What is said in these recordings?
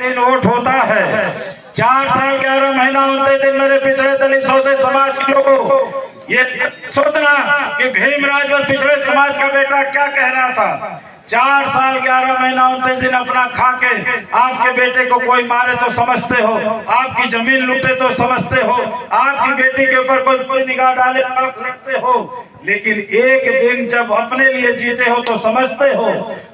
दिन वोट होता है, 4 साल 11 महीना 29 दिन मेरे पिछड़े दलित शोषित समाज के लोगों ये सोचना कि भीमराज और पिछड़े समाज का बेटा क्या कह रहा था। 4 साल 11 महीना 29 दिन अपना खा के आपके बेटे को कोई मारे तो समझते हो, आपकी जमीन लूटे तो समझते हो, आपकी बेटी के ऊपर कोई निगाह डाले तो आप लड़ते हो, लेकिन एक दिन जब अपने लिए जीते हो तो समझते हो।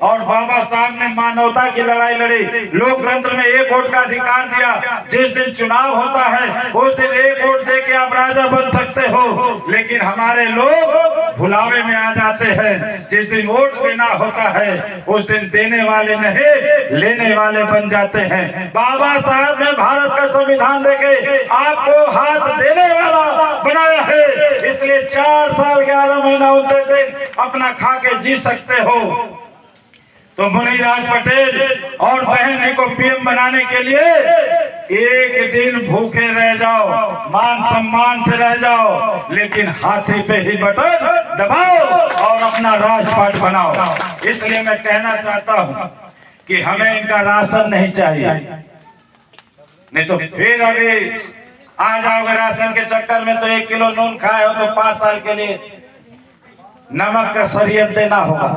और बाबा साहब ने मानवता की लड़ाई लड़ी, लोकतंत्र में एक वोट का अधिकार दिया। जिस दिन चुनाव होता है उस दिन एक वोट दे के आप राजा बन सकते हो, लेकिन हमारे लोग भुलावे में आ जाते हैं। जिस दिन वोट देना होता है उस दिन देने वाले नहीं लेने वाले बन जाते हैं। बाबा साहब ने भारत का संविधान देके आपको हाथ देने वाला बनाया है, इसलिए 4 साल 11 महीना 29 दिन अपना खा के जी सकते हो। तो मुनिराज पटेल और बहन जी को पीएम बनाने के लिए एक दिन भूखे रह जाओ, मान सम्मान से रह जाओ, लेकिन हाथी पे ही बटन दबाओ और अपना राजपाट बनाओ। इसलिए मैं कहना चाहता हूं कि हमें इनका राशन नहीं चाहिए, नहीं तो फिर अभी आ जाओगे राशन के चक्कर में। तो 1 किलो नून खाए हो तो 5 साल के लिए नमक का शरीयत देना होगा,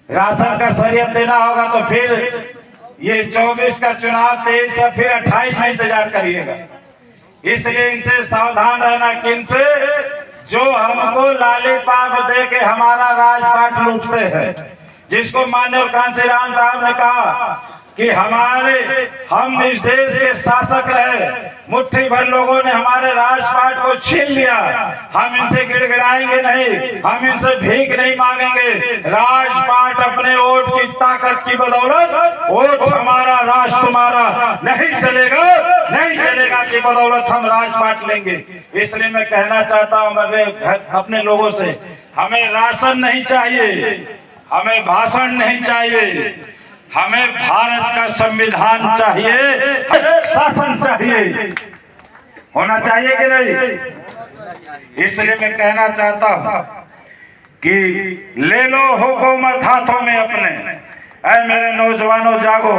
राशन का शरीयत देना होगा। तो फिर ये 24 का चुनाव 23 या फिर 28 में इंतजार करिएगा। इसलिए इनसे सावधान रहना कि इनसे जो हमको लालीपाप दे के हमारा राजपाट लूटते हैं, जिसको माननीय कांशीराम साहब ने कहा कि हम इस देश के शासक रहे, मुट्ठी भर लोगों ने हमारे राजपाट को छीन लिया, हम इनसे गिड़गिड़ाएंगे नहीं, हम इनसे भीख नहीं मांगेंगे। राजपाट अपने वोट की ताकत की बदौलत, वोट हमारा राज तुम्हारा नहीं चलेगा, नहीं चलेगा की बदौलत हम राजपाट लेंगे। इसलिए मैं कहना चाहता हूँ अपने लोगों से, हमें राशन नहीं चाहिए, हमें भाषण नहीं चाहिए, हमें भारत का संविधान चाहिए, शासन चाहिए। होना चाहिए कि नहीं? इसलिए मैं कहना चाहता हूं कि ले लो हुकूमत हाथों में अपने। ऐ मेरे नौजवानों जागो,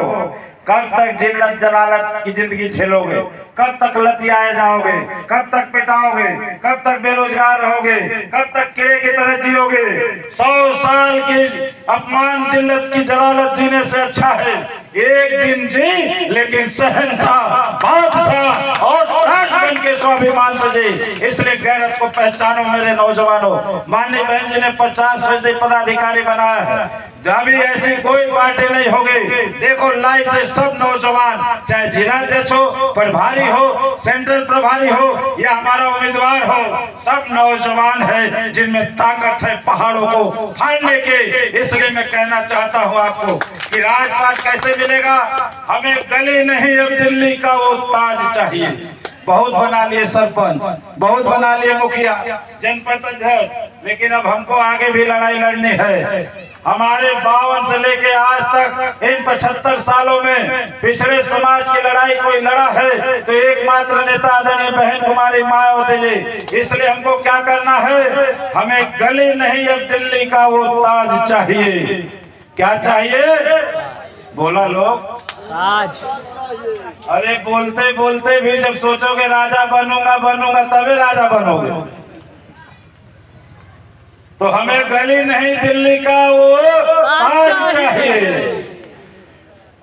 कब तक जिल्लत जलालत की जिंदगी झेलोगे? कब तक लतियाए जाओगे? कब तक पिटाओगे? कब तक बेरोजगार रहोगे? कब तक कीड़े की तरह जियोगे? 100 साल की अपमान जिल्लत की जलालत जीने से अच्छा है एक दिन जी लेकिन शहंशाह, बादशाह और ताज बन के स्वाभिमान से जी। इसलिए गैरत को पहचानो मेरे नौजवानों। माननीय बहन जी ने 50% पदाधिकारी बनाया है, अभी ऐसी कोई पार्टी नहीं होगी। देखो लाइन से सब नौजवान, चाहे जिलाध्यक्ष हो, प्रभारी हो, सेंट्रल प्रभारी हो या हमारा उम्मीदवार हो, सब नौजवान है जिनमें ताकत है पहाड़ों को फाड़ने के। इसलिए मैं कहना चाहता हूं आपको कि राजपाट कैसे मिलेगा? हमें गली नहीं, अब दिल्ली का वो ताज चाहिए। बहुत बना लिए सरपंच, बहुत बना लिए मुखिया, जनपद अध्यक्ष, लेकिन अब हमको आगे भी लड़ाई लड़नी है। हमारे 52 से लेके आज तक इन 75 सालों में पिछड़े समाज की लड़ाई कोई लड़ा है तो एकमात्र नेता आदरणीय बहन कुमारी मायावती जी। इसलिए हमको क्या करना है? हमें गली नहीं, अब दिल्ली का वो ताज चाहिए। क्या चाहिए? बोला लोग ताज। अरे बोलते बोलते भी जब सोचोगे राजा बनूंगा बनूंगा तभी राजा बनोगे। तो हमें गली नहीं, दिल्ली का वो ताज चाहिए।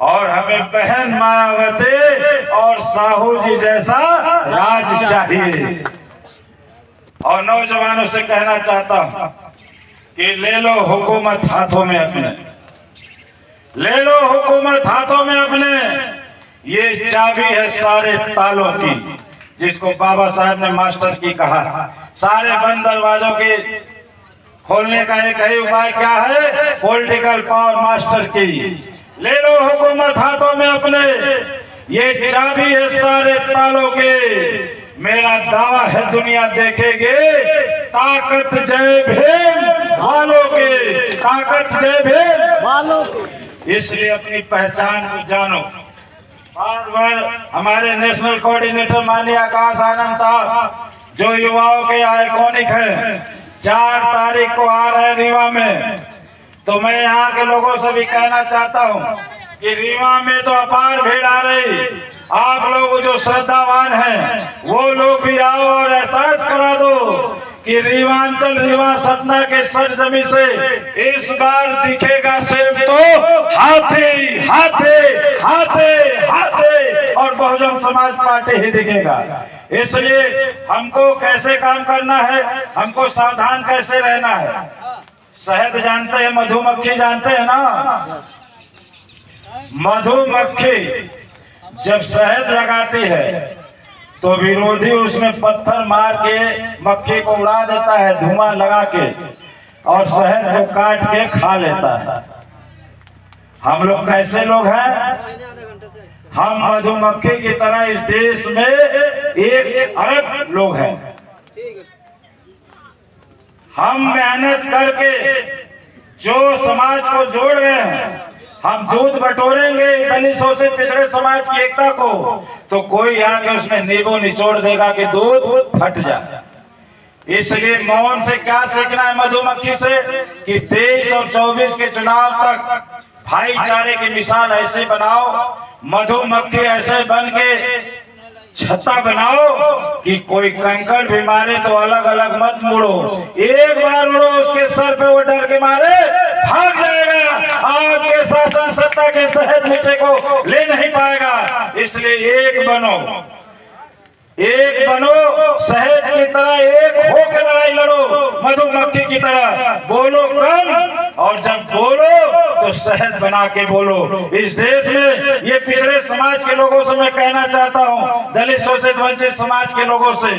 और हमें बहन मायावती और साहू जी जैसा राज चाहिए। और नौजवानों से कहना चाहता हूं कि ले लो हुकूमत हाथों में अपने, ले लो हुकूमत हाथों में अपने। ये चाबी है सारे तालों की, जिसको बाबा साहब ने मास्टर की कहा। सारे बंद दरवाजों के खोलने का एक ही उपाय क्या है? पॉलिटिकल पावर मास्टर की। ले लो हुकूमत हाथों में अपने, ये चाबी है सारे तालों के। मेरा दावा है दुनिया देखेगे, ताकत जय भीम वालों के, ताकत जय भीम वालों। इसलिए अपनी पहचान को जानो। बार बार हमारे नेशनल कोऑर्डिनेटर माननीय आकाश आनंद साहब जो युवाओं के आइकॉनिक है, 4 तारीख को आ रहे रीवा में, तो मैं यहाँ के लोगों से भी कहना चाहता हूँ कि रीवा में तो अपार भीड़ आ रही। आप लोग जो श्रद्धावान हैं वो लोग भी आओ और एहसास करा दो कि रीवांचल रीवा सतना के सरजमी से इस बार दिखेगा सिर्फ तो हाथी हाथी हाथी हाथी और बहुजन समाज पार्टी ही दिखेगा। इसलिए हमको कैसे काम करना है, हमको सावधान कैसे रहना है। शहद जानते हैं, मधुमक्खी जानते हैं ना। मधुमक्खी जब शहद लगाती है तो विरोधी उसमें पत्थर मार के मक्खी को उड़ा देता है, धुआं लगा के, और शहद को काट के खा लेता है। हम लोग कैसे लोग हैं? हम मधुमक्खी की तरह इस देश में 1 अरब लोग हैं। हम मेहनत करके जो समाज को जोड़ रहे हैं, हम दूध बटोरेंगे दलित शोषित पिछड़े समाज की एकता को, तो कोई आके उसमें नींबू निचोड़ देगा कि दूध फट जाए। इसलिए मौन से क्या सीखना है मधुमक्खी से कि 23 और 24 के चुनाव तक भाईचारे की मिसाल ऐसे बनाओ, मधुमक्खी ऐसे बन के छत्ता बनाओ कि कोई कंकड़ भी मारे तो अलग अलग मत मुड़ो। एक बार उड़ो उसके सर पे, वो डर के मारे भाग जाएगा। आपके शासन सत्ता के शहद मीठे को ले नहीं पाएगा। इसलिए एक बनो, एक बनो, शहद की तरह एक होकर लड़ाई लड़ो, मधुमक्खी की तरह बोलो कम, और जब बोलो तो शहद बना के बोलो। इस देश में ये पिछड़े समाज के लोगों से मैं कहना चाहता हूँ, दलित शोषित वंचित समाज के लोगों से,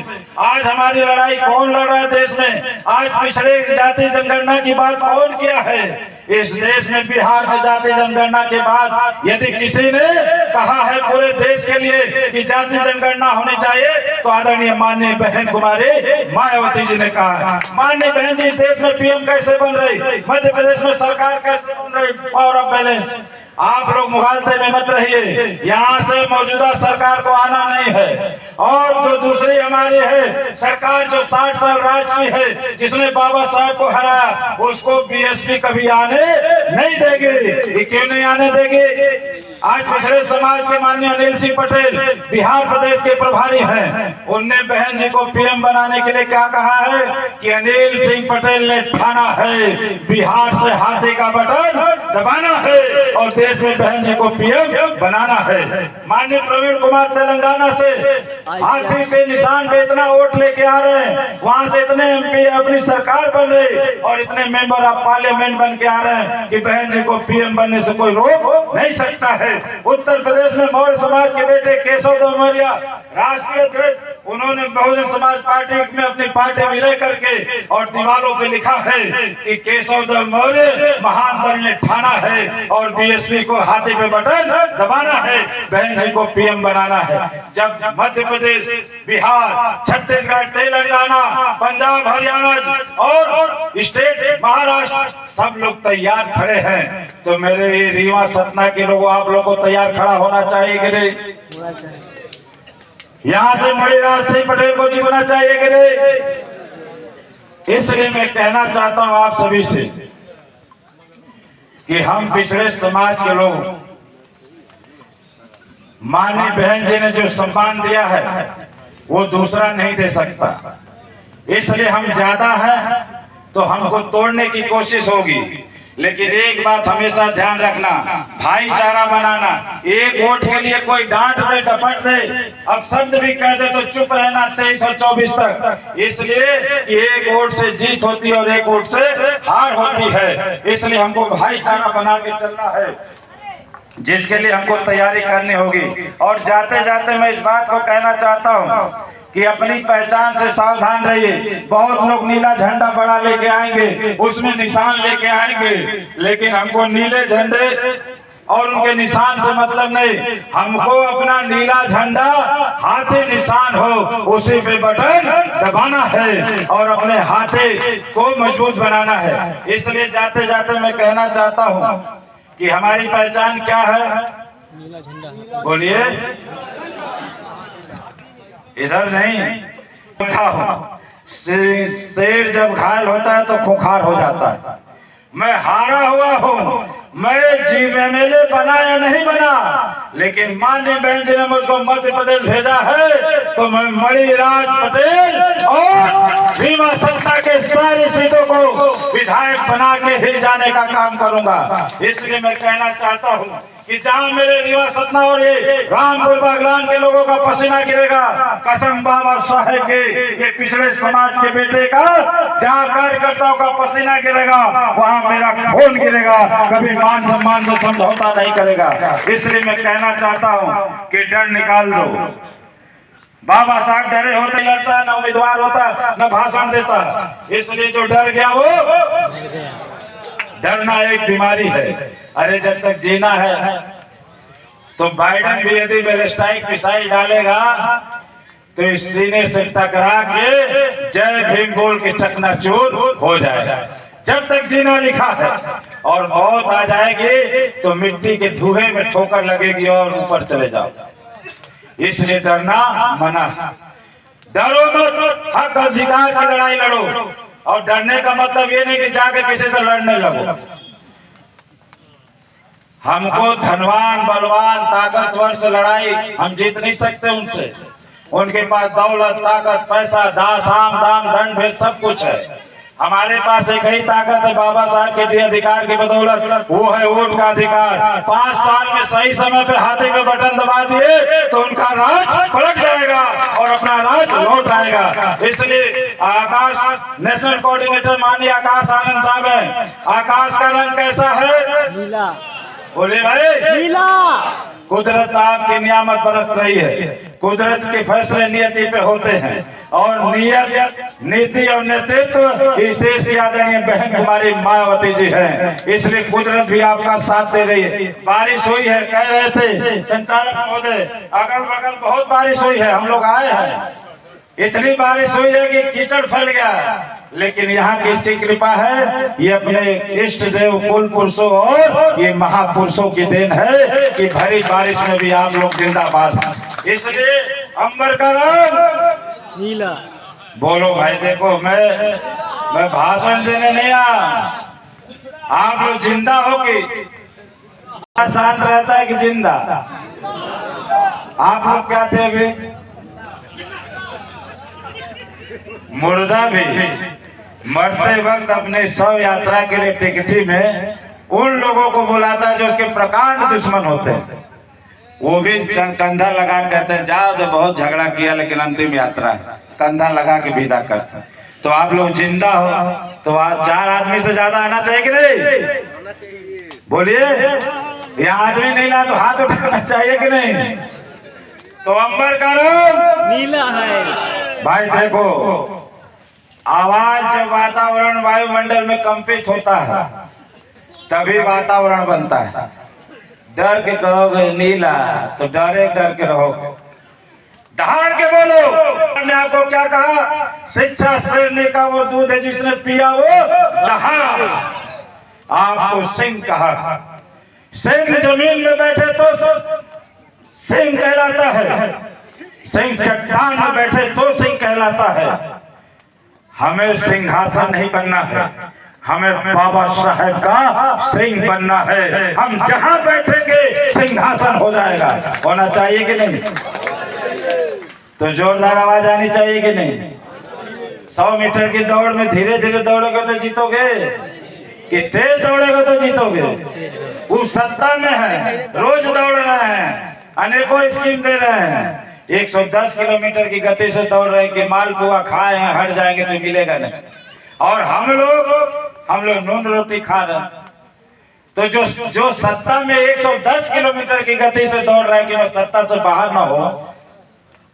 आज हमारी लड़ाई कौन लड़ रहा है देश में? आज पिछड़े जाति जनगणना की बात कौन किया है? इस देश में बिहार में जाति जनगणना के बाद यदि किसी ने कहा है पूरे देश के लिए कि जाति जनगणना होनी चाहिए, तो आदरणीय माननीय बहन कुमारी मायावती जी ने कहा है। माननीय बहन जी, इस देश में पीएम कैसे बन रही, मध्य प्रदेश में सरकार कैसे बन रही, पावर ऑफ बैलेंस। आप लोग मुगालते में मत रहिए, यहाँ से मौजूदा सरकार को आना नहीं है। और जो दूसरी हमारी है सरकार, जो 60 साल राज की है, जिसने बाबा साहब को हराया, उसको बीएसपी कभी आने नहीं देगी। ये क्यों नहीं आने देगी? आज पिछड़े समाज के माननीय अनिल सिंह पटेल बिहार प्रदेश के प्रभारी हैं, उनने बहन जी को पीएम बनाने के लिए क्या कहा है कि अनिल सिंह पटेल ने ठाना है बिहार से हाथी का बटन दबाना है और देश में बहन जी को पीएम बनाना है। माननीय प्रवीण कुमार तेलंगाना से हाथी पे निशान पे इतना वोट लेके आ रहे हैं, वहां से इतने एमपी अपनी सरकार बन रही और इतने मेंबर ऑफ पार्लियामेंट बन के आ रहे हैं कि बहन जी को पीएम बनने से कोई रोक नहीं सकता है। उत्तर प्रदेश में मौर्य समाज के बेटे केशव देव मौर्य राष्ट्रीय अध्यक्ष, उन्होंने बहुजन समाज पार्टी में अपनी पार्टी विलय करके और दीवारों पे लिखा है कि केशव देव मौर्य महान दल ने ठाना है और बीएसपी को हाथी पे बटन दबाना है, बहन जी को पीएम बनाना है। जब मध्य प्रदेश, बिहार, छत्तीसगढ़, तेलंगाना, पंजाब, हरियाणा और स्टेट महाराष्ट्र सब लोग तैयार खड़े हैं, तो मेरे ये रीवा सतना के लोगों, आप लोगों को तैयार खड़ा होना चाहिए कि नहीं? यहाँ से मणिराज सिंह पटेल को जीतना चाहिए कि नहीं? इसलिए मैं कहना चाहता हूं आप सभी से कि हम पिछड़े समाज के लोग, माननीय बहन जी ने जो सम्मान दिया है वो दूसरा नहीं दे सकता। इसलिए हम ज्यादा हैं तो हमको तोड़ने की कोशिश होगी, लेकिन एक बात हमेशा ध्यान रखना, भाईचारा बनाना। एक वोट के लिए कोई डांट दे, डपट दे, अब शब्द भी कह दे तो चुप रहना 23 और 24 तक, इसलिए कि एक वोट से जीत होती है और एक वोट से हार होती है। इसलिए हमको भाईचारा बना के चलना है, जिसके लिए हमको तैयारी करनी होगी। और जाते जाते मैं इस बात को कहना चाहता हूँ कि अपनी पहचान से सावधान रहिए। बहुत लोग नीला झंडा बड़ा लेके आएंगे, उसमें निशान लेके आएंगे, लेकिन हमको नीले झंडे और उनके निशान से मतलब नहीं, हमको अपना नीला झंडा हाथी निशान हो उसी पे बटन दबाना है और अपने हाथी को मजबूत बनाना है। इसलिए जाते जाते मैं कहना चाहता हूँ कि हमारी पहचान क्या है? नीला झंडा। बोलिए, इधर नहीं। शेर जब घायल होता है तो खुंखार हो जाता है। मैं हारा हुआ हूँ, मैं MLA बना या नहीं बना, लेकिन माननीय बहन जी ने मुझको मध्य प्रदेश भेजा है तो मैं मणिराज पटेल और रीवा सत्ता के सारी सीटों को विधायक बना के ही जाने का काम करूंगा। इसलिए मैं कहना चाहता हूं कि जहां मेरे रीवा सतना और ये रामपुर बागलान के लोगों का पसीना गिरेगा, कसम बाबा साहेब के ये पिछड़े समाज के बेटे का, जहां कार्यकर्ताओं का पसीना गिरेगा वहां मेरा खून गिरेगा, कभी मान सम्मान से समझौता नहीं करेगा। इसलिए मैं कहना चाहता हूं कि डर निकाल दो। बाबा साहब डरे होते लड़ता, न उम्मीदवार होता, न भाषण देता। इसलिए जो डर गया वो डरना एक बीमारी है। अरे जब तक जीना है तो बाइडन भी यदि बैलिस्टिक मिसाइल डालेगा तो इस सीने से टकरा के जय भीम बोल के चकनाचूर हो जाएगा। जब तक जीना लिखा है, और मौत आ जाएगी तो मिट्टी के धुएं में ठोकर लगेगी और ऊपर चले जाओ। इसलिए डरना मना। डरो मत, हक अधिकार की लड़ाई लड़ो। और डरने का मतलब ये नहीं कि जाके किसी से लड़ने लगो। हमको धनवान, बलवान, ताकतवर से लड़ाई हम जीत नहीं सकते उनसे। उनके पास दौलत, ताकत, पैसा, साम दाम दंड भेद सब कुछ है। हमारे पास एक ही ताकत है, बाबा साहब के दिए अधिकार की बदौलत, वो है वोट का अधिकार। 5 साल में सही समय पे हाथे पे बटन दबा दिए तो उनका राज पलट जाएगा और अपना राज लौट आएगा। इसलिए आकाश नेशनल कोऑर्डिनेटर माननीय आकाश आनंद साहब है। आकाश का रंग कैसा है? नीला। बोले भाई, नीला। कुदरत आपकी नियामत बरत रही है। कुदरत के फैसले नियति पे होते हैं और नियत, नीति और नेतृत्व इस देश की आदरणीय बहन कुमारी मायावती जी हैं। इसलिए कुदरत भी आपका साथ दे रही है। बारिश हुई है, कह रहे थे संचालक महोदय, अगल बगल बहुत बारिश हुई है। हम लोग आए हैं, इतनी बारिश हुई है कि कीचड़ फैल गया। लेकिन यहाँ किसकी कृपा है? ये अपने इष्ट देव कुल पुरुषों और ये महापुरुषों की देन है कि भरी बारिश में भी आप लोग जिंदाबाद हैं। इसलिए अंबर का रंग नीला। बोलो भाई, देखो मैं भाषण देने नहीं आया। आप लोग जिंदा हो कि शांत रहता है कि जिंदा? आप लोग क्या थे अभी? मुर्दा भी। मरते वक्त अपने शव यात्रा के लिए टिकटी में उन लोगों को बुलाता है जो उसके प्रकांड दुश्मन होते हैं। वो भी कंधा लगा कहते हैं जाओ, तो बहुत झगड़ा किया लेकिन अंतिम यात्रा है, कंधा लगा के विदा करते हैं। तो आप लोग जिंदा हो तो 4 आदमी से ज्यादा आना चाहिए कि नहीं? बोलिए, ये आदमी नहीं ला तो हाथ उठाना चाहिए कि नहीं? तो अंबर का रंग नीला है। भाई देखो, आवाज जब वातावरण वायुमंडल में कंपित होता है तभी वातावरण बनता है। डर के कहोगे नीला तो डर के रहोगे। दहाड़ के बोलो। मैंने आपको क्या कहा? शिक्षा श्रेणी का वो दूध है जिसने पिया वो दहाड़। आपको सिंह कहा। सिंह जमीन में बैठे तो सिंह कहलाता है, सिंह चट्टान में बैठे तो सिंह कहलाता है। हमें सिंहासन नहीं बनना है, हमें बाबा साहेब का सिंह बनना है। हम जहां बैठेंगे सिंहासन हो जाएगा। होना चाहिए कि नहीं? तो जोरदार आवाज आनी चाहिए कि नहीं? 100 मीटर की दौड़ में धीरे धीरे दौड़ोगे तो जीतोगे कि तेज दौड़ोगे तो जीतोगे? उस सत्ता में है, रोज दौड़ रहे हैं, अनेकों स्कीम दे रहे हैं। 110 किलोमीटर की गति से दौड़ रहे हैं कि मालपुआ खाए हैं, हट जाएंगे तो मिलेगा नहीं। और हम लोग नून रोटी खा रहे हैं। तो जो सत्ता में 110 किलोमीटर की गति से दौड़ रहा है कि मैं सत्ता से बाहर ना हो,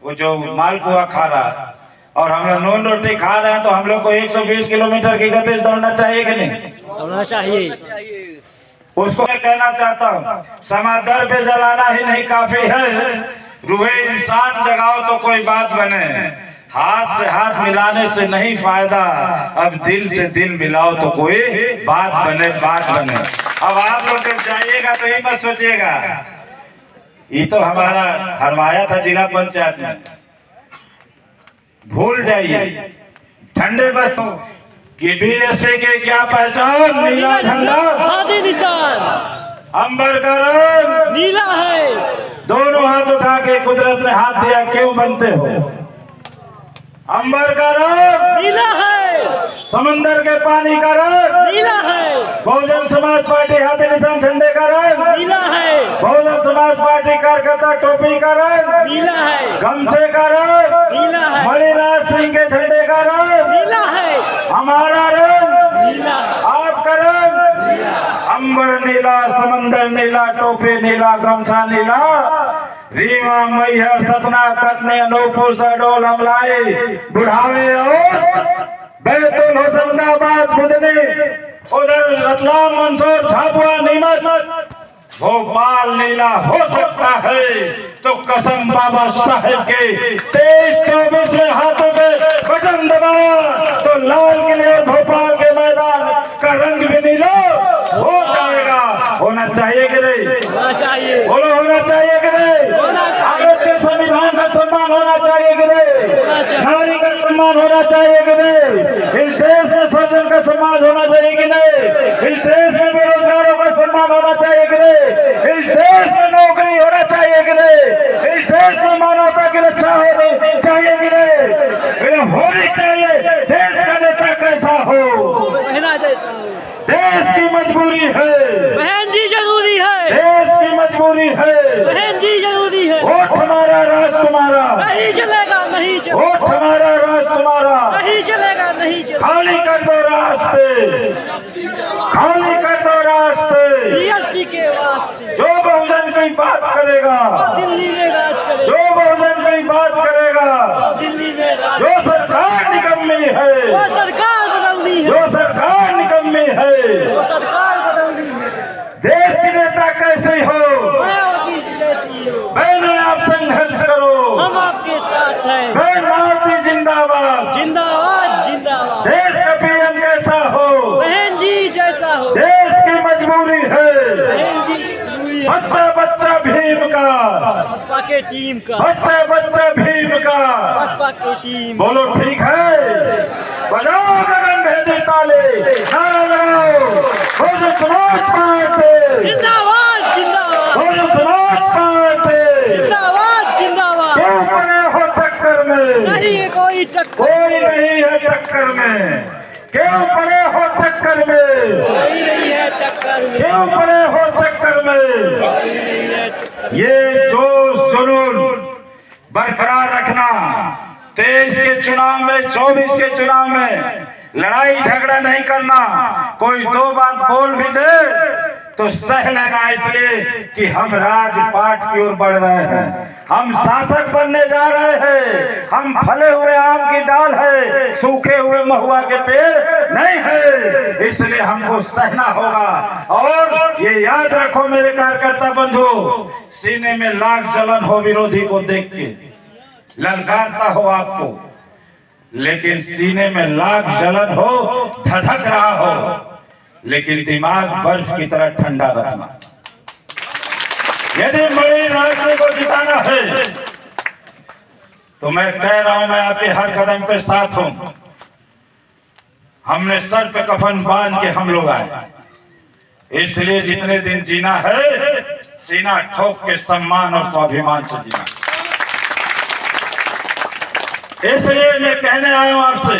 वो जो मालपुआ खा रहा है और हम लोग नून रोटी खा रहे हैं, तो हम लोग को 120 किलोमीटर की गति से दौड़ना चाहिए कि नहीं? दौड़ना चाहिए। उसको मैं कहना चाहता हूँ, समादर पे जलाना ही नहीं काफी है, रूहे इंसान जगाओ तो कोई बात बने। हाथ से हाथ मिलाने से नहीं फायदा, अब दिल से दिल मिलाओ तो कोई बात बने। अब आप लोग जब जाइएगा तो ये मत सोचिएगा ये तो हमारा हरवाया था जिला पंचायत में, भूल जाइए। ठंडे बस कि बीएसपी के क्या पहचान, नीला झंडा, खादी निशान, अंबर का रंग नीला है। दोनों हाथ उठा के कुदरत ने हाथ दिया, क्यों बनते हो? अंबर का रंग नीला है, समंदर के पानी का रंग नीला है, बहुजन समाज पार्टी हाथी निशान झंडे का रंग नीला है, बहुजन समाज पार्टी कार्यकर्ता टोपी का रंग नीला है, गमछे का रंग नीला है, मणिराज सिंह के झंडे का रंग नीला है, हमारा रंग, नीला, आपका रंग अंबर नीला, समंदर नीला, टोपी नीला, गमछा नीला, रीवा मैहर सतना कटने अनूपपुर सडोल अमलाई बुढ़ावे और बैतूल होशंगाबाद बुधनी, उधर रतलाम मंदसौर झाबुआ नीमच भोपाल नीला हो सकता है तो कसम बाबा साहेब के 23-24 में हाथों पे बटन दबा तो लाल किले और भोपाल के मैदान का रंग भी नीला हो जाएगा। होना चाहिए कि नहीं? होना चाहिए, बोलो होना चाहिए कि नहीं? होना चाहिए। भारत के संविधान का सम्मान होना चाहिए कि नहीं? होना चाहिए। नारी का सम्मान होना चाहिए कि नहीं? इस देश में सर्जन का सम्मान होना चाहिए कि नहीं? इस देश में बेरोजगारों का सम्मान होना चाहिए कि नहीं? इस देश में नौकरी होना चाहिए कि नहीं? इस देश में मानवता की रक्षा होनी चाहिए कि नहीं? ये होनी चाहिए। देश का नेता कैसा हो, बहना जैसा हो, देश की मजबूरी है, बहन जी जरूरी है, देश की मजबूरी है। बहन जी जरूरी है। वोट हमारा, राज तुम्हारा, नहीं चलेगा, नहीं चलेगा, वोट हमारा, राज तुम्हारा। नहीं चलेगा, नहीं चलेगा। खाली कर दो रास्ते, खाली कर दो रास्ते। बीएसपी के वास्ते जो बहुजन की बात करेगा, दिल्ली में राज करे, जो बहुजन की बात करेगा, दिल्ली में राज, जो सरकार निकम्मी है, वो सरकार बदलनी है, जो सरकार निकम्मी है, वो सरकार बदलनी है। देश की नेता कैसे हो, मायावती जी जैसी हो, बहने आप संघर्ष करो। हम आपके साथ हैं। बहन मालती जिंदाबाद। जिंदाबाद, जिंदाबाद। देश का पीएम कैसा हो, बहन जी जैसा हो, देश की मजबूरी है। बहन जी जरूरी है। बच्चा बच्चा भीम का, बसपा के टीम का, बच्चा बच्चा भीम का। बसपा की टीम। बोलो ठीक है, बजाओ गगन भेदी ताले, नारा लगाओ बहुजन समाज पार्टी, जिंदाबाद, जिंदाबाद, बहुजन समाज पार्टी। जिंदाबाद, जिंदाबाद। क्यों पड़े हो चक्कर में, नहीं है कोई टक्कर, कोई नहीं है टक्कर में। क्यों पड़े हो चक्कर में, कोई नहीं है टक्कर में, क्यों पड़े हो चक्कर में। कोई नहीं है टक्कर। ये जोश जुनून बरकरार रखना। 23 के चुनाव में, 24 के चुनाव में लड़ाई झगड़ा नहीं करना। कोई दो बात बोल भी दे तो सह लेना, इसलिए कि हम राजपाट की ओर बढ़ रहे हैं, हम शासक बनने जा रहे हैं। हम फले हुए आम की डाल है, सूखे हुए महुआ के पेड़ नहीं है, इसलिए हमको सहना होगा। और ये याद रखो मेरे कार्यकर्ता बंधु, सीने में लाख जलन हो विरोधी को देख के, ललकारता हो आपको, लेकिन सीने में लाख जलन हो, धधक रहा हो, लेकिन दिमाग बर्फ की तरह ठंडा रखना। यदि मणिराज सिंह को जिताना है तो मैं कह रहा हूं, मैं आपके हर कदम पे साथ हूं। हमने सर पे कफन बांध के हम लोग आए, इसलिए जितने दिन जीना है सीना ठोक के सम्मान और स्वाभिमान से जीना। इसलिए मैं कहने आया हूं आपसे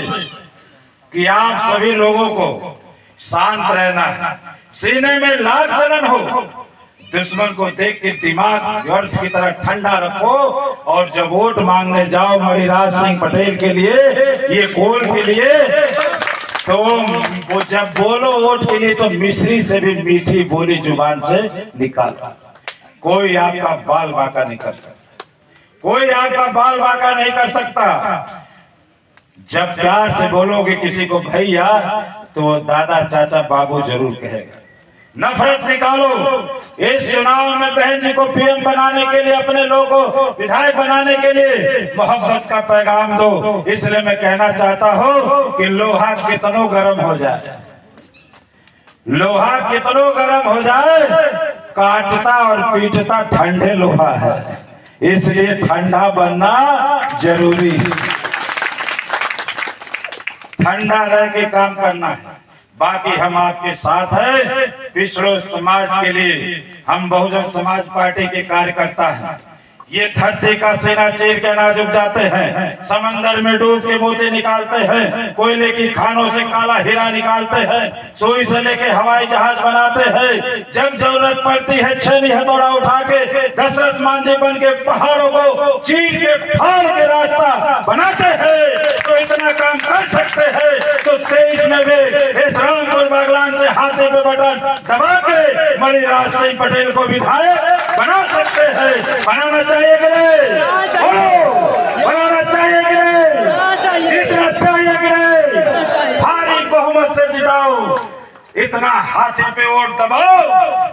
कि आप सभी लोगों को शांत रहना है, सीने में लाख जलन हो, दुश्मन को देख के दिमाग बर्फ की तरह ठंडा रखो। और जब वोट मांगने जाओ मणिराज सिंह पटेल के लिए, ये गोल के लिए, तो वो जब बोलो वोट के लिए तो मिश्री से भी मीठी बोली जुबान से निकालो। कोई आपका बाल बांका नहीं कर सकता, कोई आपका बाल बांका नहीं कर सकता। जब प्यार से बोलोगे किसी को भैया, तो दादा चाचा बाबू जरूर कहेगा। नफरत निकालो। इस चुनाव में बहन जी को पीएम बनाने के लिए, अपने लोगों को विधायक बनाने के लिए मोहब्बत का पैगाम दो। इसलिए मैं कहना चाहता हूं कि लोहा कितनो गर्म हो जाए, लोहा कितनो गर्म हो जाए, काटता और पीटता ठंडे लोहा है, इसलिए ठंडा बनना जरूरी है। ठंडा रह के काम करना है। बाकी हम आपके साथ हैं। पिछड़ों समाज के लिए हम बहुजन समाज पार्टी के कार्यकर्ता हैं। ये धरती का सेना चीर के अनाज उपजाते हैं, समंदर में डूब के मोती निकालते हैं, कोयले की खानों से काला हीरा निकालते हैं, सुई से लेके हवाई जहाज बनाते हैं। जब जरूरत पड़ती है छेनी हथौड़ा उठा के दशरथ मांझी बन के पहाड़ों को चीर के फाड़ के रास्ता बनाते हैं। तो इतना काम कर सकते हैं तो 23 में भी इस रामपुर बागलान से हाथे पे बटन दबा के मणिराज सिंह पटेल को विधायक बना सकते हैं। बनाना चाहिए कि नहीं? बनाना चाहिए कि नहीं? जीतना चाहिए कि नहीं? भारी बहुमत से जिताओ, इतना हाथी पे वोट दबाओ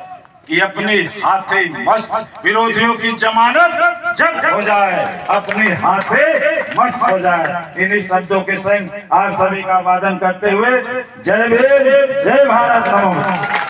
कि अपनी हाथे मस्त विरोधियों की जमानत जब्त हो जाए, अपने हाथे मस्त हो जाए। इन्हीं शब्दों के संग आप सभी का वादन करते हुए जय भीम, जय भारत, नमो।